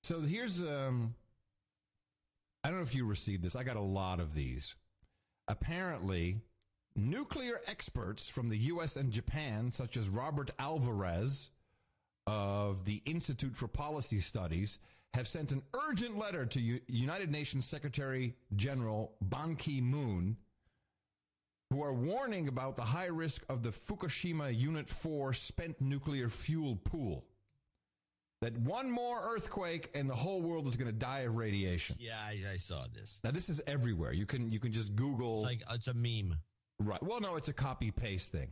So here's, I don't know if you received this. I got a lot of these. Apparently, nuclear experts from the U.S. and Japan, such as Robert Alvarez of the Institute for Policy Studies, have sent an urgent letter to United Nations Secretary General Ban Ki-moon, who are warning about the high risk of the Fukushima Unit 4 spent nuclear fuel pool. That one more earthquake and the whole world is going to die of radiation. Yeah, I saw this. Now, this is everywhere. You can just Google. It's a meme. Right. Well, no, it's a copy-paste thing.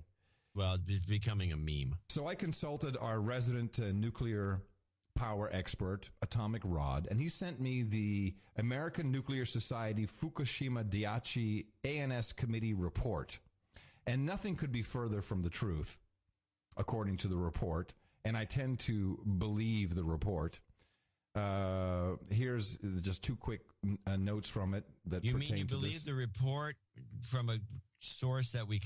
Well, it's becoming a meme. So I consulted our resident nuclear power expert, Atomic Rod, and he sent me the American Nuclear Society Fukushima Daiichi ANS Committee report. And nothing could be further from the truth, according to the report. And I tend to believe the report. Here's just two quick notes from it that you pertain to this. You mean you believe the report from a source that we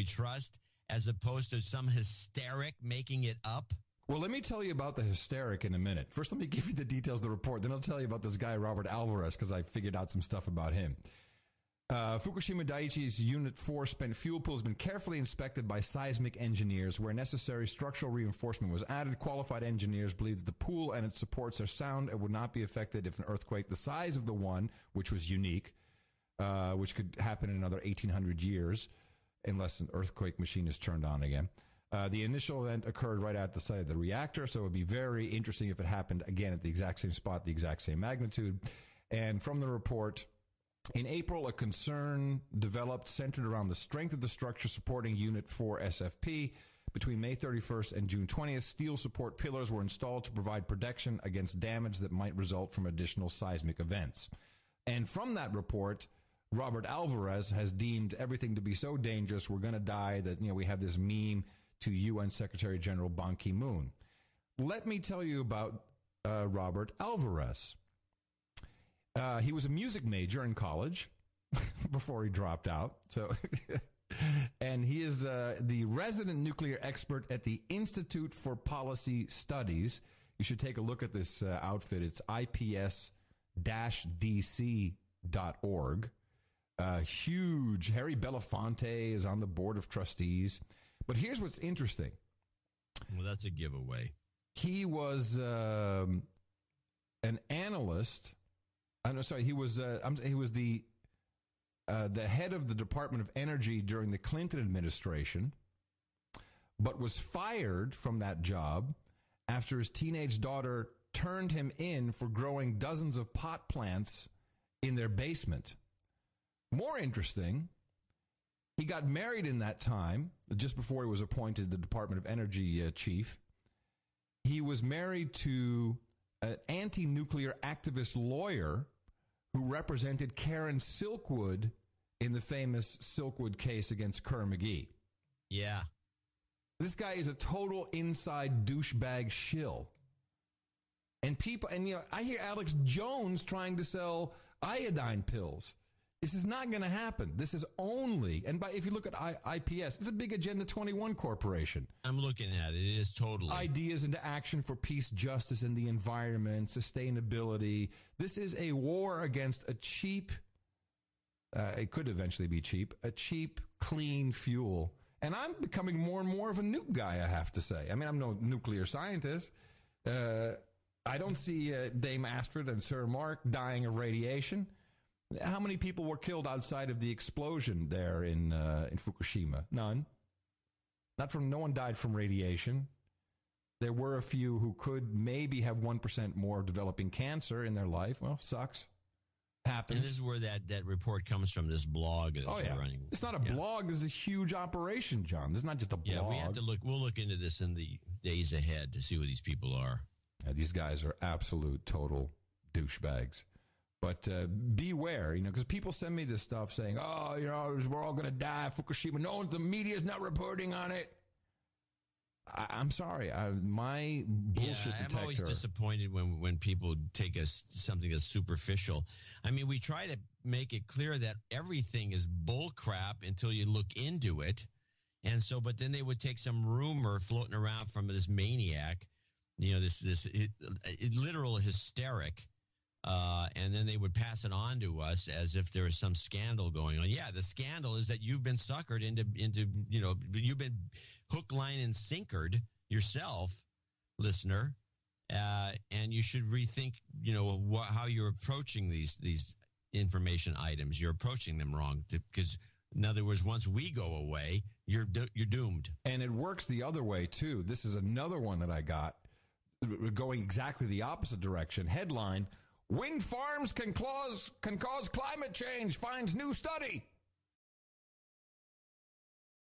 trust, as opposed to some hysteric making it up? Well, let me tell you about the hysteric in a minute. First, let me give you the details of the report. Then I'll tell you about this guy, Robert Alvarez, because I figured out some stuff about him. Fukushima Daiichi's Unit 4 spent fuel pool has been carefully inspected by seismic engineers. Where necessary, structural reinforcement was added. Qualified engineers believe that the pool and its supports are sound and would not be affected if an earthquake the size of the one, which was unique, which could happen in another 1,800 years, unless an earthquake machine is turned on again. The initial event occurred right at the site of the reactor, so it would be very interesting if it happened again at the exact same spot, the exact same magnitude. And from the report, in April, a concern developed centered around the strength of the structure supporting Unit 4 SFP. Between May 31st and June 20th, steel support pillars were installed to provide protection against damage that might result from additional seismic events. And from that report, Robert Alvarez has deemed everything to be so dangerous, we're going to die, that we have this meme to UN Secretary General Ban Ki-moon. Let me tell you about Robert Alvarez. He was a music major in college before he dropped out. So, and he is the resident nuclear expert at the Institute for Policy Studies. You should take a look at this outfit. It's ips-dc.org. Huge. Harry Belafonte is on the board of trustees. But here's what's interesting. Well, that's a giveaway. He was an analyst. I'm sorry. He was the head of the Department of Energy during the Clinton administration, but was fired from that job after his teenage daughter turned him in for growing dozens of pot plants in their basement. More interesting, he got married in that time, just before he was appointed the Department of Energy chief. He was married to an anti-nuclear activist lawyer who represented Karen Silkwood in the famous Silkwood case against Kerr McGee. Yeah. This guy is a total inside douchebag shill. And I hear Alex Jones trying to sell iodine pills. This is not going to happen. This is only, and if you look at IPS, it's a big Agenda 21 corporation. I'm looking at it. It is totally. Ideas into action for peace, justice, and the environment, sustainability. This is a war against a cheap, it could eventually be cheap, a cheap, clean fuel. And I'm becoming more and more of a nuke guy, I have to say. I mean, I'm no nuclear scientist. I don't see Dame Astrid and Sir Mark dying of radiation. How many people were killed outside of the explosion there in Fukushima? None. No one died from radiation. There were a few who could maybe have 1% more developing cancer in their life. Well, sucks. Happens. And this is where that report comes from, this blog. Running. It's not a blog. This is a huge operation, John. This is not just a blog. Yeah, we have to look. We'll look into this in the days ahead to see who these people are. Yeah, these guys are absolute, total douchebags. But beware, because people send me this stuff saying, we're all going to die, Fukushima. The media's not reporting on it. I'm sorry. My bullshit detector. I'm always disappointed when people take something that's superficial. I mean, we try to make it clear that everything is bull crap until you look into it. And so, but then they would take some rumor floating around from this maniac literal hysteric. And then they would pass it on to us as if there was some scandal going on. Yeah, the scandal is that you've been suckered into you've been hook, line, and sinkered yourself, listener, and you should rethink, how you're approaching these information items. You're approaching them wrong because, in other words, once we go away, you're doomed. And it works the other way too. This is another one that I got going exactly the opposite direction. Headline: Wind farms can cause climate change, finds new study.